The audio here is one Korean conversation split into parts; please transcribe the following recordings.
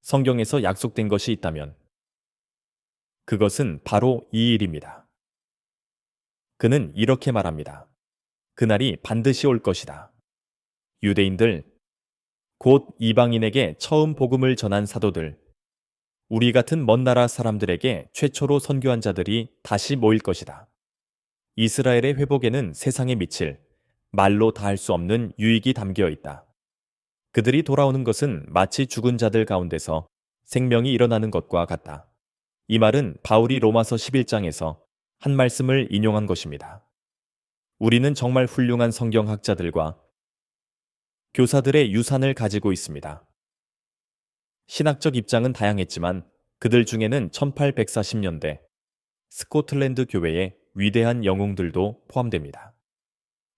성경에서 약속된 것이 있다면 그것은 바로 이 일입니다. 그는 이렇게 말합니다. 그날이 반드시 올 것이다. 유대인들, 곧 이방인에게 처음 복음을 전한 사도들, 우리 같은 먼 나라 사람들에게 최초로 선교한 자들이 다시 모일 것이다. 이스라엘의 회복에는 세상에 미칠 말로 다할 수 없는 유익이 담겨 있다. 그들이 돌아오는 것은 마치 죽은 자들 가운데서 생명이 일어나는 것과 같다. 이 말은 바울이 로마서 11장에서 한 말씀을 인용한 것입니다. 우리는 정말 훌륭한 성경학자들과 교사들의 유산을 가지고 있습니다. 신학적 입장은 다양했지만 그들 중에는 1840년대 스코틀랜드 교회의 위대한 영웅들도 포함됩니다.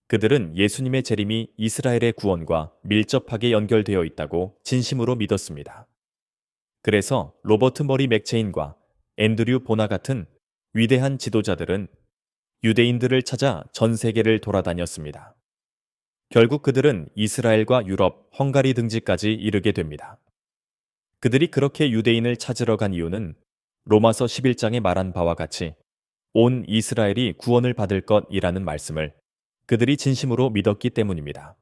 그들은 예수님의 재림이 이스라엘의 구원과 밀접하게 연결되어 있다고 진심으로 믿었습니다. 그래서 로버트 머리 맥체인과 앤드류 보나 같은 위대한 지도자들은 유대인들을 찾아 전 세계를 돌아다녔습니다. 결국 그들은 이스라엘과 유럽, 헝가리 등지까지 이르게 됩니다. 그들이 그렇게 유대인을 찾으러 간 이유는 로마서 11장에 말한 바와 같이 온 이스라엘이 구원을 받을 것이라는 말씀을 그들이 진심으로 믿었기 때문입니다.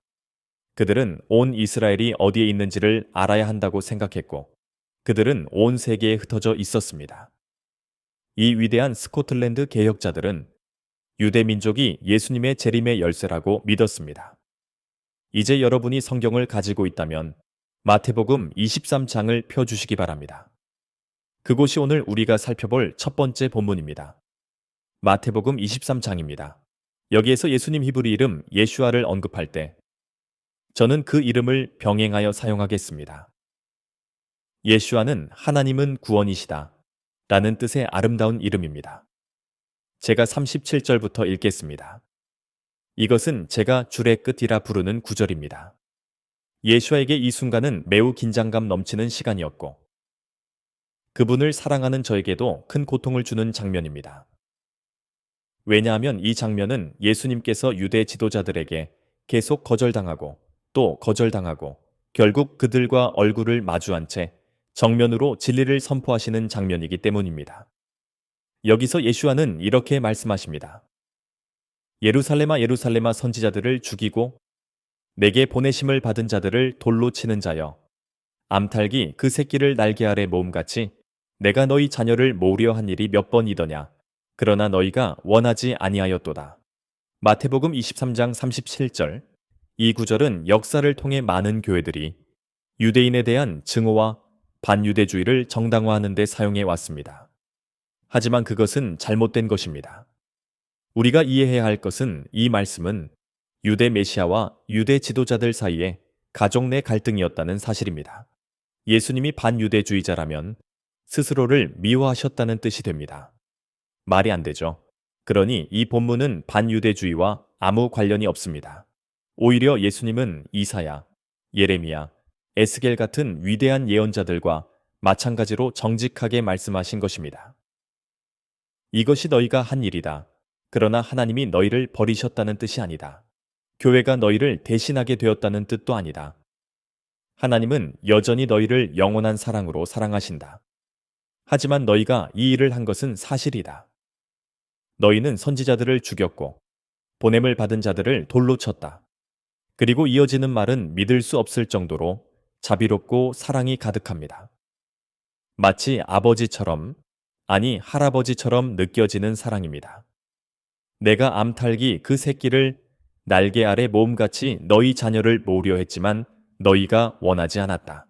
그들은 온 이스라엘이 어디에 있는지를 알아야 한다고 생각했고 그들은 온 세계에 흩어져 있었습니다. 이 위대한 스코틀랜드 개혁자들은 유대 민족이 예수님의 재림의 열쇠라고 믿었습니다. 이제 여러분이 성경을 가지고 있다면 마태복음 23장을 펴주시기 바랍니다. 그곳이 오늘 우리가 살펴볼 첫 번째 본문입니다. 마태복음 23장입니다. 여기에서 예수님 히브리 이름 예슈아를 언급할 때 저는 그 이름을 병행하여 사용하겠습니다. 예슈아는 하나님은 구원이시다 라는 뜻의 아름다운 이름입니다. 제가 37절부터 읽겠습니다. 이것은 제가 줄의 끝이라 부르는 구절입니다. 예슈아에게 이 순간은 매우 긴장감 넘치는 시간이었고 그분을 사랑하는 저에게도 큰 고통을 주는 장면입니다. 왜냐하면 이 장면은 예수님께서 유대 지도자들에게 계속 거절당하고 또 거절당하고 결국 그들과 얼굴을 마주한 채 정면으로 진리를 선포하시는 장면이기 때문입니다. 여기서 예슈아는 이렇게 말씀하십니다. 예루살렘아 예루살렘아 선지자들을 죽이고 내게 보내심을 받은 자들을 돌로 치는 자여 암탉이 그 새끼를 날개 아래 모음같이 내가 너희 자녀를 모으려 한 일이 몇 번이더냐 그러나 너희가 원하지 아니하였도다. 마태복음 23장 37절. 이 구절은 역사를 통해 많은 교회들이 유대인에 대한 증오와 반유대주의를 정당화하는 데 사용해 왔습니다. 하지만 그것은 잘못된 것입니다. 우리가 이해해야 할 것은 이 말씀은 유대 메시아와 유대 지도자들 사이에 가족 내 갈등이었다는 사실입니다. 예수님이 반유대주의자라면 스스로를 미워하셨다는 뜻이 됩니다. 말이 안 되죠. 그러니 이 본문은 반유대주의와 아무 관련이 없습니다. 오히려 예수님은 이사야, 예레미야, 에스겔 같은 위대한 예언자들과 마찬가지로 정직하게 말씀하신 것입니다. 이것이 너희가 한 일이다. 그러나 하나님이 너희를 버리셨다는 뜻이 아니다. 교회가 너희를 대신하게 되었다는 뜻도 아니다. 하나님은 여전히 너희를 영원한 사랑으로 사랑하신다. 하지만 너희가 이 일을 한 것은 사실이다. 너희는 선지자들을 죽였고 보냄을 받은 자들을 돌로 쳤다. 그리고 이어지는 말은 믿을 수 없을 정도로 자비롭고 사랑이 가득합니다. 마치 아버지처럼, 아니 할아버지처럼 느껴지는 사랑입니다. 내가 암탉이 그 새끼를 날개 아래 모음같이 너희 자녀를 모으려 했지만 너희가 원하지 않았다.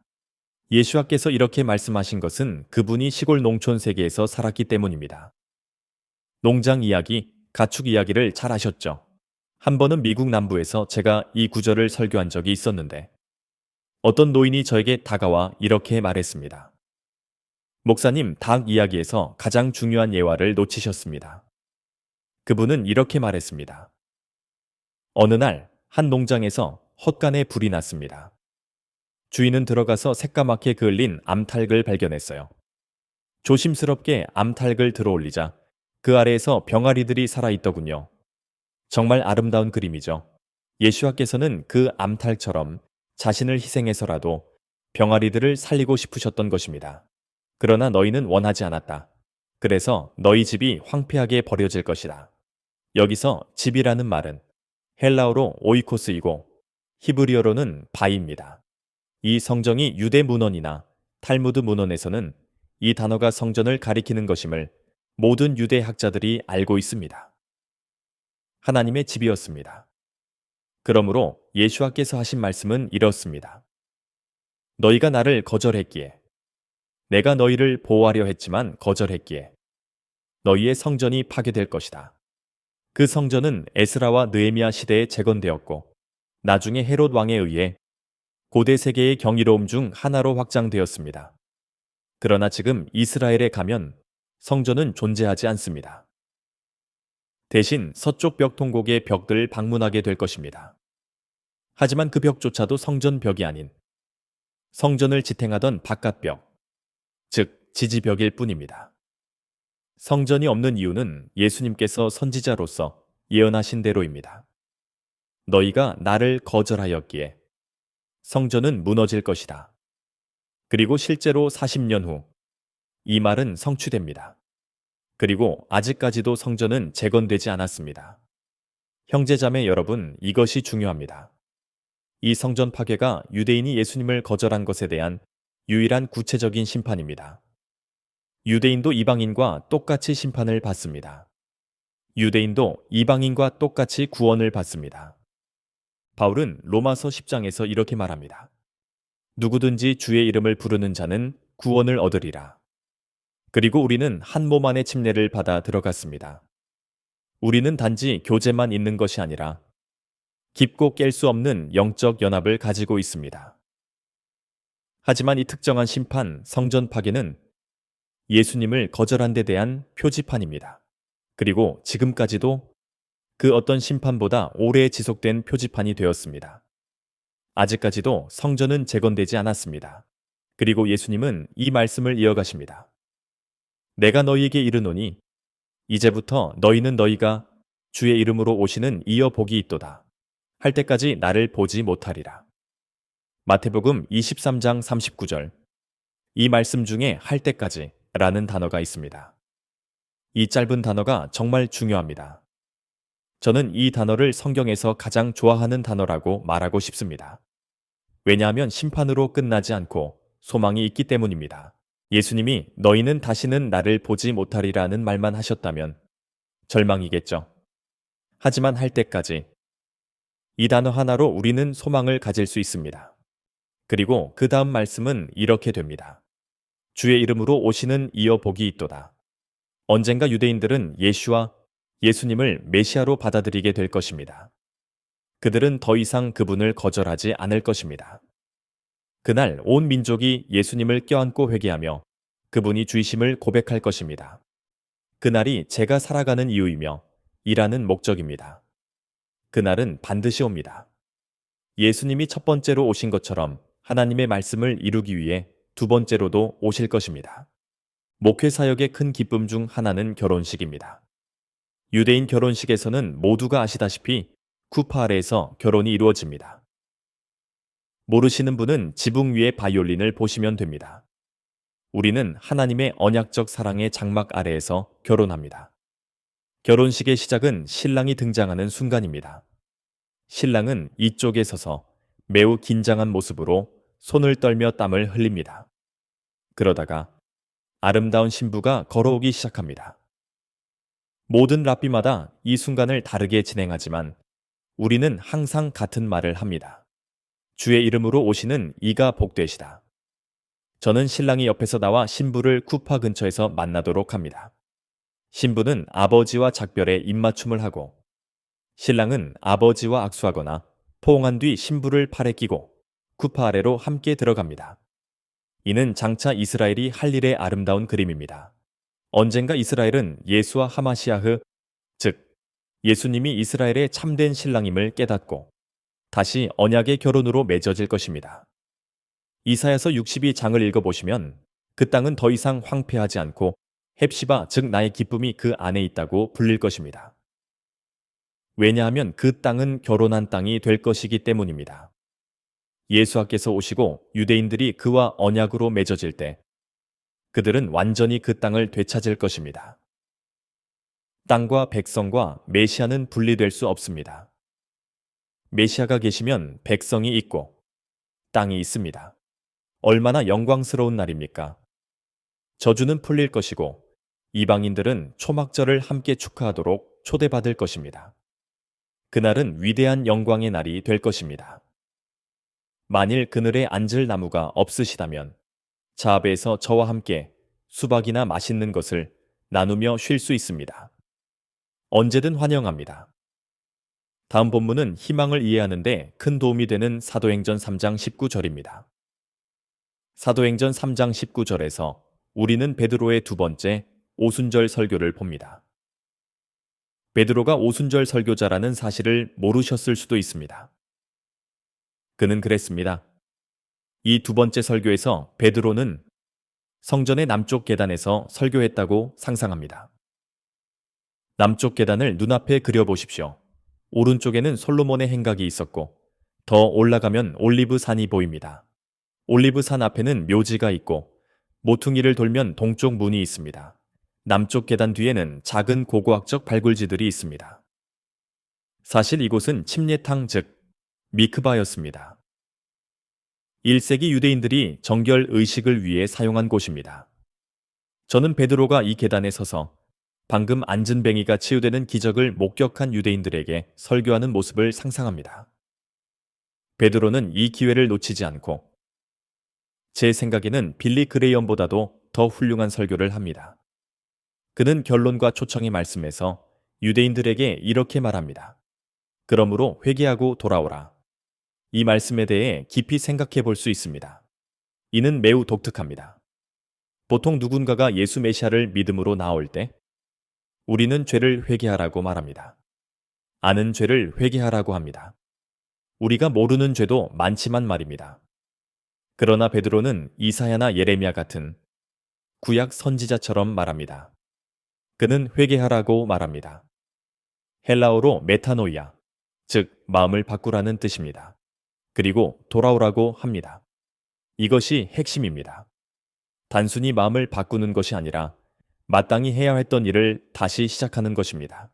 예수와께서 이렇게 말씀하신 것은 그분이 시골 농촌 세계에서 살았기 때문입니다. 농장 이야기, 가축 이야기를 잘 아셨죠? 한 번은 미국 남부에서 제가 이 구절을 설교한 적이 있었는데 어떤 노인이 저에게 다가와 이렇게 말했습니다. 목사님, 닭 이야기에서 가장 중요한 예화를 놓치셨습니다. 그분은 이렇게 말했습니다. 어느 날 한 농장에서 헛간에 불이 났습니다. 주인은 들어가서 새까맣게 그을린 암탉을 발견했어요. 조심스럽게 암탉을 들어올리자 그 아래에서 병아리들이 살아있더군요. 정말 아름다운 그림이죠. 예수와께서는 그 암탉처럼 자신을 희생해서라도 병아리들을 살리고 싶으셨던 것입니다. 그러나 너희는 원하지 않았다. 그래서 너희 집이 황폐하게 버려질 것이다. 여기서 집이라는 말은 헬라어로 오이코스이고 히브리어로는 바입니다. 이 성정이 유대 문헌이나 탈무드 문헌에서는 이 단어가 성전을 가리키는 것임을 모든 유대 학자들이 알고 있습니다. 하나님의 집이었습니다. 그러므로 예수와께서 하신 말씀은 이렇습니다. 너희가 나를 거절했기에 내가 너희를 보호하려 했지만 거절했기에 너희의 성전이 파괴될 것이다. 그 성전은 에스라와 느헤미야 시대에 재건되었고 나중에 헤롯 왕에 의해 고대 세계의 경이로움 중 하나로 확장되었습니다. 그러나 지금 이스라엘에 가면 성전은 존재하지 않습니다. 대신 서쪽 벽 통곡의 벽들을 방문하게 될 것입니다. 하지만 그 벽조차도 성전 벽이 아닌 성전을 지탱하던 바깥벽, 즉 지지벽일 뿐입니다. 성전이 없는 이유는 예수님께서 선지자로서 예언하신 대로입니다. 너희가 나를 거절하였기에 성전은 무너질 것이다. 그리고 실제로 40년 후 이 말은 성취됩니다. 그리고 아직까지도 성전은 재건되지 않았습니다. 형제자매 여러분, 이것이 중요합니다. 이 성전 파괴가 유대인이 예수님을 거절한 것에 대한 유일한 구체적인 심판입니다. 유대인도 이방인과 똑같이 심판을 받습니다. 유대인도 이방인과 똑같이 구원을 받습니다. 바울은 로마서 10장에서 이렇게 말합니다. 누구든지 주의 이름을 부르는 자는 구원을 얻으리라. 그리고 우리는 한 몸 안의 침례를 받아 들어갔습니다. 우리는 단지 교제만 있는 것이 아니라 깊고 깰 수 없는 영적 연합을 가지고 있습니다. 하지만 이 특정한 심판, 성전 파괴는 예수님을 거절한 데 대한 표지판입니다. 그리고 지금까지도 그 어떤 심판보다 오래 지속된 표지판이 되었습니다. 아직까지도 성전은 재건되지 않았습니다. 그리고 예수님은 이 말씀을 이어가십니다. 내가 너희에게 이르노니 이제부터 너희는 너희가 주의 이름으로 오시는 이어 복이 있도다 할 때까지 나를 보지 못하리라. 마태복음 23장 39절. 이 말씀 중에 할 때까지 라는 단어가 있습니다. 이 짧은 단어가 정말 중요합니다. 저는 이 단어를 성경에서 가장 좋아하는 단어라고 말하고 싶습니다. 왜냐하면 심판으로 끝나지 않고 소망이 있기 때문입니다. 예수님이 너희는 다시는 나를 보지 못하리라는 말만 하셨다면 절망이겠죠. 하지만 할 때까지 이 단어 하나로 우리는 소망을 가질 수 있습니다. 그리고 그 다음 말씀은 이렇게 됩니다. 주의 이름으로 오시는 이어 복이 있도다. 언젠가 유대인들은 예수님을 메시아로 받아들이게 될 것입니다. 그들은 더 이상 그분을 거절하지 않을 것입니다. 그날 온 민족이 예수님을 껴안고 회개하며 그분이 주이심을 고백할 것입니다. 그날이 제가 살아가는 이유이며 일하는 목적입니다. 그날은 반드시 옵니다. 예수님이 첫 번째로 오신 것처럼 하나님의 말씀을 이루기 위해 두 번째로도 오실 것입니다. 목회 사역의 큰 기쁨 중 하나는 결혼식입니다. 유대인 결혼식에서는 모두가 아시다시피 쿠파 아래에서 결혼이 이루어집니다. 모르시는 분은 지붕 위의 바이올린을 보시면 됩니다. 우리는 하나님의 언약적 사랑의 장막 아래에서 결혼합니다. 결혼식의 시작은 신랑이 등장하는 순간입니다. 신랑은 이쪽에 서서 매우 긴장한 모습으로 손을 떨며 땀을 흘립니다. 그러다가 아름다운 신부가 걸어오기 시작합니다. 모든 랍비마다 이 순간을 다르게 진행하지만 우리는 항상 같은 말을 합니다. 주의 이름으로 오시는 이가 복되시다. 저는 신랑이 옆에서 나와 신부를 쿠파 근처에서 만나도록 합니다. 신부는 아버지와 작별에 입맞춤을 하고 신랑은 아버지와 악수하거나 포옹한 뒤 신부를 팔에 끼고 쿠파 아래로 함께 들어갑니다. 이는 장차 이스라엘이 할 일의 아름다운 그림입니다. 언젠가 이스라엘은 예수와 하마시아흐, 즉 예수님이 이스라엘의 참된 신랑임을 깨닫고 다시 언약의 결혼으로 맺어질 것입니다. 이사야서 62장을 읽어보시면 그 땅은 더 이상 황폐하지 않고 헵시바 즉 나의 기쁨이 그 안에 있다고 불릴 것입니다. 왜냐하면 그 땅은 결혼한 땅이 될 것이기 때문입니다. 예수께서 오시고 유대인들이 그와 언약으로 맺어질 때 그들은 완전히 그 땅을 되찾을 것입니다. 땅과 백성과 메시아는 분리될 수 없습니다. 메시아가 계시면 백성이 있고 땅이 있습니다. 얼마나 영광스러운 날입니까? 저주는 풀릴 것이고 이방인들은 초막절을 함께 축하하도록 초대받을 것입니다. 그날은 위대한 영광의 날이 될 것입니다. 만일 그늘에 앉을 나무가 없으시다면 자합에서 저와 함께 수박이나 맛있는 것을 나누며 쉴 수 있습니다. 언제든 환영합니다. 다음 본문은 희망을 이해하는데 큰 도움이 되는 사도행전 3장 19절입니다. 사도행전 3장 19절에서 우리는 베드로의 두 번째 오순절 설교를 봅니다. 베드로가 오순절 설교자라는 사실을 모르셨을 수도 있습니다. 그는 그랬습니다. 이 두 번째 설교에서 베드로는 성전의 남쪽 계단에서 설교했다고 상상합니다. 남쪽 계단을 눈앞에 그려보십시오. 오른쪽에는 솔로몬의 행각이 있었고 더 올라가면 올리브 산이 보입니다. 올리브 산 앞에는 묘지가 있고 모퉁이를 돌면 동쪽 문이 있습니다. 남쪽 계단 뒤에는 작은 고고학적 발굴지들이 있습니다. 사실 이곳은 침례탕 즉 미크바였습니다. 1세기 유대인들이 정결 의식을 위해 사용한 곳입니다. 저는 베드로가 이 계단에 서서 방금 앉은 뱅이가 치유되는 기적을 목격한 유대인들에게 설교하는 모습을 상상합니다. 베드로는 이 기회를 놓치지 않고 제 생각에는 빌리 그레이엄보다도 더 훌륭한 설교를 합니다. 그는 결론과 초청의 말씀에서 유대인들에게 이렇게 말합니다. 그러므로 회개하고 돌아오라. 이 말씀에 대해 깊이 생각해 볼 수 있습니다. 이는 매우 독특합니다. 보통 누군가가 예수 메시아를 믿음으로 나올 때 우리는 죄를 회개하라고 말합니다. 아는 죄를 회개하라고 합니다. 우리가 모르는 죄도 많지만 말입니다. 그러나 베드로는 이사야나 예레미야 같은 구약 선지자처럼 말합니다. 그는 회개하라고 말합니다. 헬라어로 메타노이아, 즉 마음을 바꾸라는 뜻입니다. 그리고 돌아오라고 합니다. 이것이 핵심입니다. 단순히 마음을 바꾸는 것이 아니라 마땅히 해야 했던 일을 다시 시작하는 것입니다.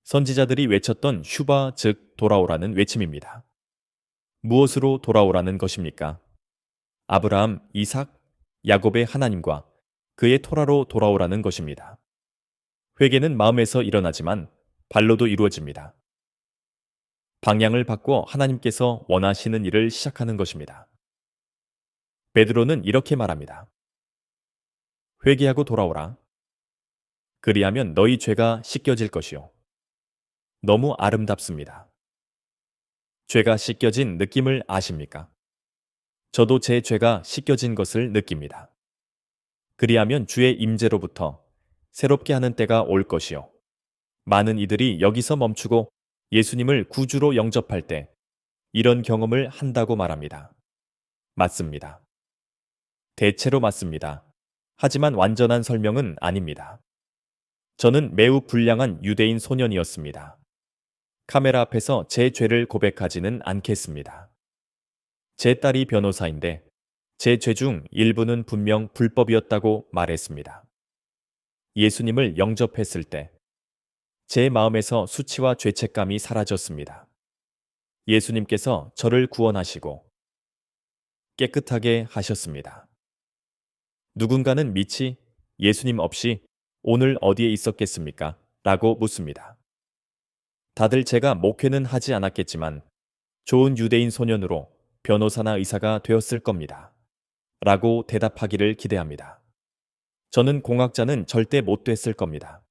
선지자들이 외쳤던 슈바 즉 돌아오라는 외침입니다. 무엇으로 돌아오라는 것입니까? 아브라함, 이삭, 야곱의 하나님과 그의 토라로 돌아오라는 것입니다. 회개는 마음에서 일어나지만 발로도 이루어집니다. 방향을 바꿔 하나님께서 원하시는 일을 시작하는 것입니다. 베드로는 이렇게 말합니다. 회개하고 돌아오라. 그리하면 너희 죄가 씻겨질 것이요. 너무 아름답습니다. 죄가 씻겨진 느낌을 아십니까? 저도 제 죄가 씻겨진 것을 느낍니다. 그리하면 주의 임재로부터 새롭게 하는 때가 올 것이요. 많은 이들이 여기서 멈추고 예수님을 구주로 영접할 때 이런 경험을 한다고 말합니다. 맞습니다. 대체로 맞습니다. 하지만 완전한 설명은 아닙니다. 저는 매우 불량한 유대인 소년이었습니다. 카메라 앞에서 제 죄를 고백하지는 않겠습니다. 제 딸이 변호사인데 제 죄 중 일부는 분명 불법이었다고 말했습니다. 예수님을 영접했을 때 제 마음에서 수치와 죄책감이 사라졌습니다. 예수님께서 저를 구원하시고 깨끗하게 하셨습니다. 누군가는 미치 예수님 없이 오늘 어디에 있었겠습니까? 라고 묻습니다. 다들 제가 목회는 하지 않았겠지만 좋은 유대인 소년으로 변호사나 의사가 되었을 겁니다. 라고 대답하기를 기대합니다. 저는 공학자는 절대 못 됐을 겁니다.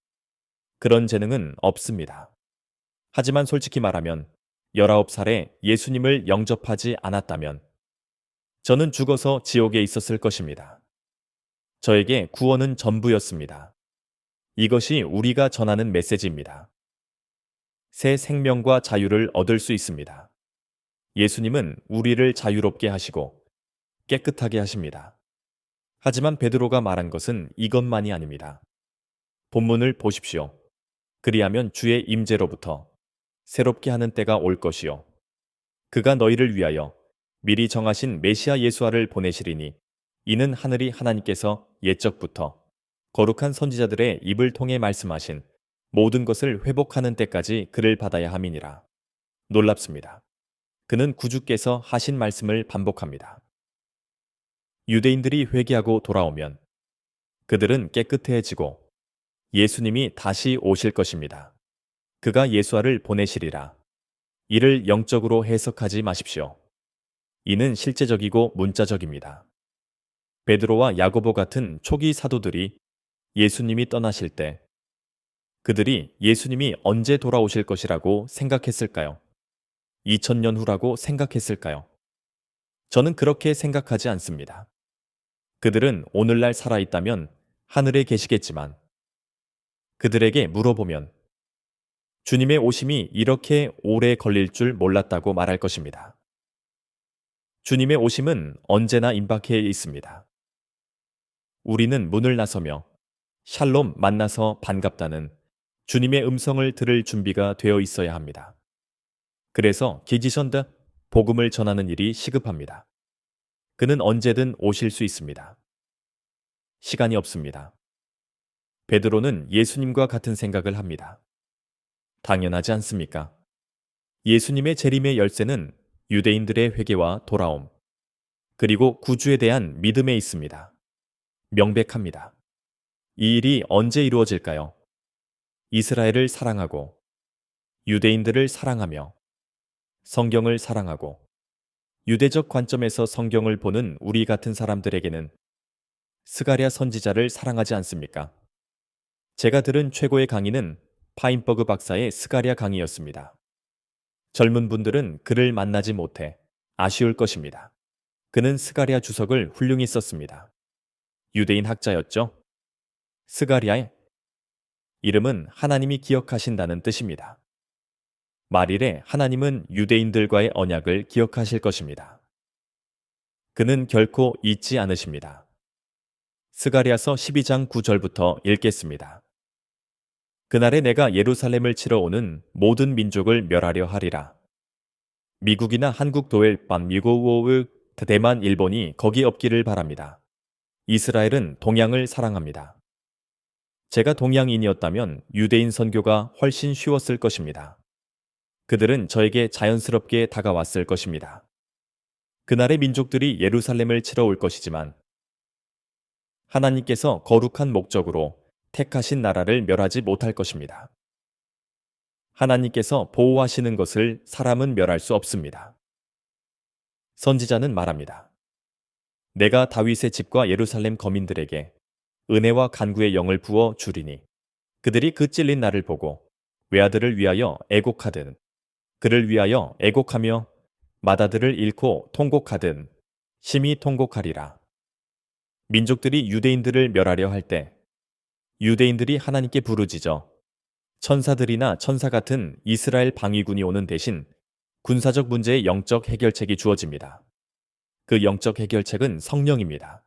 그런 재능은 없습니다. 하지만 솔직히 말하면 19살에 예수님을 영접하지 않았다면 저는 죽어서 지옥에 있었을 것입니다. 저에게 구원은 전부였습니다. 이것이 우리가 전하는 메시지입니다. 새 생명과 자유를 얻을 수 있습니다. 예수님은 우리를 자유롭게 하시고 깨끗하게 하십니다. 하지만 베드로가 말한 것은 이것만이 아닙니다. 본문을 보십시오. 그리하면 주의 임재로부터 새롭게 하는 때가 올 것이요. 그가 너희를 위하여 미리 정하신 메시아 예수아를 보내시리니 이는 하늘이 하나님께서 옛적부터 거룩한 선지자들의 입을 통해 말씀하신 모든 것을 회복하는 때까지 그를 받아야 함이니라. 놀랍습니다. 그는 구주께서 하신 말씀을 반복합니다. 유대인들이 회개하고 돌아오면 그들은 깨끗해지고 예수님이 다시 오실 것입니다. 그가 예수아를 보내시리라. 이를 영적으로 해석하지 마십시오. 이는 실제적이고 문자적입니다. 베드로와 야고보 같은 초기 사도들이 예수님이 떠나실 때 그들이 예수님이 언제 돌아오실 것이라고 생각했을까요? 2000년 후라고 생각했을까요? 저는 그렇게 생각하지 않습니다. 그들은 오늘날 살아있다면 하늘에 계시겠지만 그들에게 물어보면 주님의 오심이 이렇게 오래 걸릴 줄 몰랐다고 말할 것입니다. 주님의 오심은 언제나 임박해 있습니다. 우리는 문을 나서며 샬롬 만나서 반갑다는 주님의 음성을 들을 준비가 되어 있어야 합니다. 그래서 기지선다 복음을 전하는 일이 시급합니다. 그는 언제든 오실 수 있습니다. 시간이 없습니다. 베드로는 예수님과 같은 생각을 합니다. 당연하지 않습니까? 예수님의 재림의 열쇠는 유대인들의 회개와 돌아옴, 그리고 구주에 대한 믿음에 있습니다. 명백합니다. 이 일이 언제 이루어질까요? 이스라엘을 사랑하고, 유대인들을 사랑하며, 성경을 사랑하고, 유대적 관점에서 성경을 보는 우리 같은 사람들에게는 스가랴 선지자를 사랑하지 않습니까? 제가 들은 최고의 강의는 파인버그 박사의 스가랴 강의였습니다. 젊은 분들은 그를 만나지 못해 아쉬울 것입니다. 그는 스가랴 주석을 훌륭히 썼습니다. 유대인 학자였죠. 스가랴의 이름은 하나님이 기억하신다는 뜻입니다. 말일에 하나님은 유대인들과의 언약을 기억하실 것입니다. 그는 결코 잊지 않으십니다. 스가랴서 12장 9절부터 읽겠습니다. 그날에 내가 예루살렘을 치러 오는 모든 민족을 멸하려 하리라. 미국이나 한국 도엘반 미국의 대만 일본이 거기 없기를 바랍니다. 이스라엘은 동양을 사랑합니다. 제가 동양인이었다면 유대인 선교가 훨씬 쉬웠을 것입니다. 그들은 저에게 자연스럽게 다가왔을 것입니다. 그날의 민족들이 예루살렘을 치러 올 것이지만 하나님께서 거룩한 목적으로 택하신 나라를 멸하지 못할 것입니다. 하나님께서 보호하시는 것을 사람은 멸할 수 없습니다. 선지자는 말합니다. 내가 다윗의 집과 예루살렘 거민들에게 은혜와 간구의 영을 부어 주리니 그들이 그 찔린 나를 보고 외아들을 위하여 애곡하든 그를 위하여 애곡하며 맏아들을 잃고 통곡하든 심히 통곡하리라. 민족들이 유대인들을 멸하려 할 때 유대인들이 하나님께 부르짖어 천사들이나 천사 같은 이스라엘 방위군이 오는 대신 군사적 문제의 영적 해결책이 주어집니다. 그 영적 해결책은 성령입니다.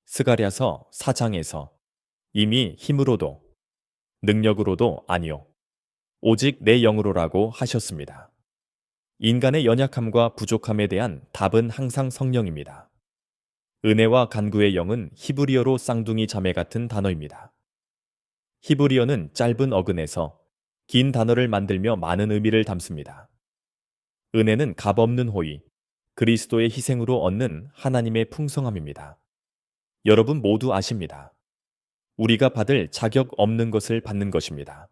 스가랴서 4장에서 이미 힘으로도 능력으로도 아니요 오직 내 영으로라고 하셨습니다. 인간의 연약함과 부족함에 대한 답은 항상 성령입니다. 은혜와 간구의 영은 히브리어로 쌍둥이 자매 같은 단어입니다. 히브리어는 짧은 어근에서 긴 단어를 만들며 많은 의미를 담습니다. 은혜는 값없는 호의, 그리스도의 희생으로 얻는 하나님의 풍성함입니다. 여러분 모두 아십니다. 우리가 받을 자격 없는 것을 받는 것입니다.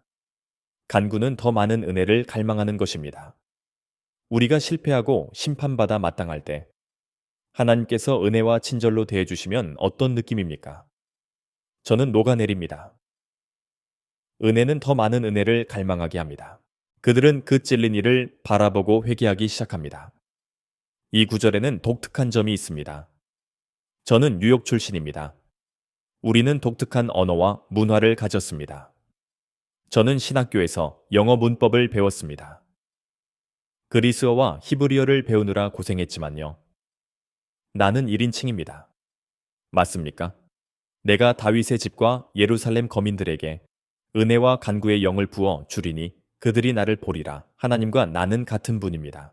간구는 더 많은 은혜를 갈망하는 것입니다. 우리가 실패하고 심판받아 마땅할 때 하나님께서 은혜와 친절로 대해주시면 어떤 느낌입니까? 저는 녹아내립니다. 은혜는 더 많은 은혜를 갈망하게 합니다. 그들은 그 찔린 이를 바라보고 회개하기 시작합니다. 이 구절에는 독특한 점이 있습니다. 저는 뉴욕 출신입니다. 우리는 독특한 언어와 문화를 가졌습니다. 저는 신학교에서 영어 문법을 배웠습니다. 그리스어와 히브리어를 배우느라 고생했지만요. 나는 1인칭입니다. 맞습니까? 내가 다윗의 집과 예루살렘 거민들에게 은혜와 간구의 영을 부어 주리니 그들이 나를 보리라. 하나님과 나는 같은 분입니다.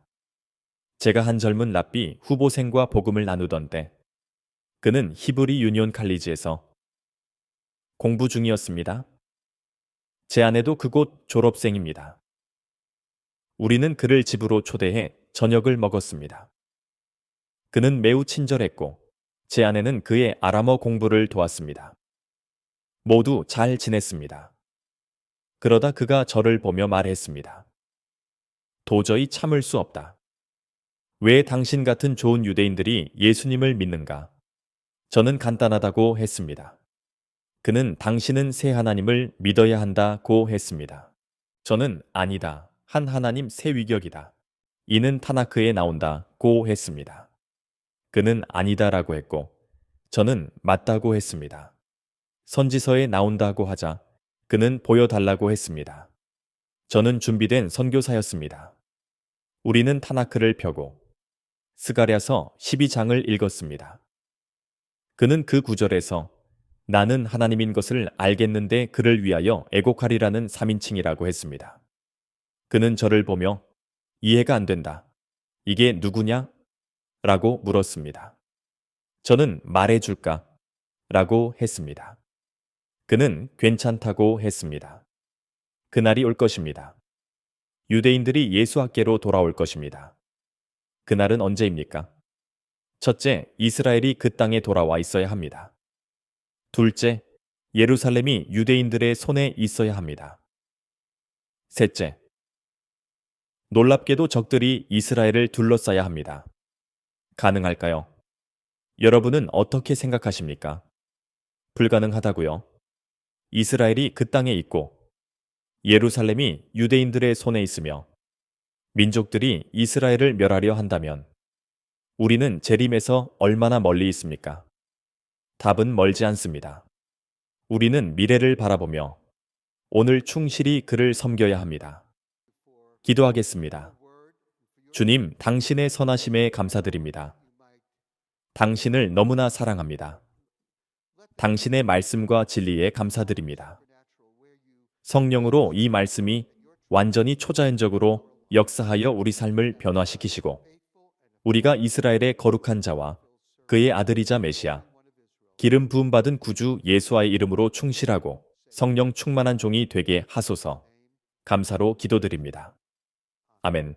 제가 한 젊은 랍비 후보생과 복음을 나누던 때 그는 히브리 유니온 칼리지에서 공부 중이었습니다. 제 아내도 그곳 졸업생입니다. 우리는 그를 집으로 초대해 저녁을 먹었습니다. 그는 매우 친절했고 제 아내는 그의 아람어 공부를 도왔습니다. 모두 잘 지냈습니다. 그러다 그가 저를 보며 말했습니다. 도저히 참을 수 없다. 왜 당신 같은 좋은 유대인들이 예수님을 믿는가? 저는 간단하다고 했습니다. 그는 당신은 새 하나님을 믿어야 한다고 했습니다. 저는 아니다. 한 하나님 새 위격이다. 이는 타나크에 나온다고 했습니다. 그는 아니다라고 했고 저는 맞다고 했습니다. 선지서에 나온다고 하자 그는 보여달라고 했습니다. 저는 준비된 선교사였습니다. 우리는 타나크를 펴고 스가랴서 12장을 읽었습니다. 그는 그 구절에서 나는 하나님인 것을 알겠는데 그를 위하여 애곡하리라는 3인칭이라고 했습니다. 그는 저를 보며 이해가 안 된다. 이게 누구냐? 라고 물었습니다. 저는 말해줄까? 라고 했습니다. 그는 괜찮다고 했습니다. 그날이 올 것입니다. 유대인들이 예수 학계로 돌아올 것입니다. 그날은 언제입니까? 첫째, 이스라엘이 그 땅에 돌아와 있어야 합니다. 둘째, 예루살렘이 유대인들의 손에 있어야 합니다. 셋째, 놀랍게도 적들이 이스라엘을 둘러싸야 합니다. 가능할까요? 여러분은 어떻게 생각하십니까? 불가능하다고요? 이스라엘이 그 땅에 있고 예루살렘이 유대인들의 손에 있으며 민족들이 이스라엘을 멸하려 한다면 우리는 재림에서 얼마나 멀리 있습니까? 답은 멀지 않습니다. 우리는 미래를 바라보며 오늘 충실히 그를 섬겨야 합니다. 기도하겠습니다. 주님, 당신의 선하심에 감사드립니다. 당신을 너무나 사랑합니다. 당신의 말씀과 진리에 감사드립니다. 성령으로 이 말씀이 완전히 초자연적으로 역사하여 우리 삶을 변화시키시고 우리가 이스라엘의 거룩한 자와 그의 아들이자 메시아, 기름 부음 받은 구주 예수와의 이름으로 충실하고 성령 충만한 종이 되게 하소서. 감사로 기도드립니다. 아멘.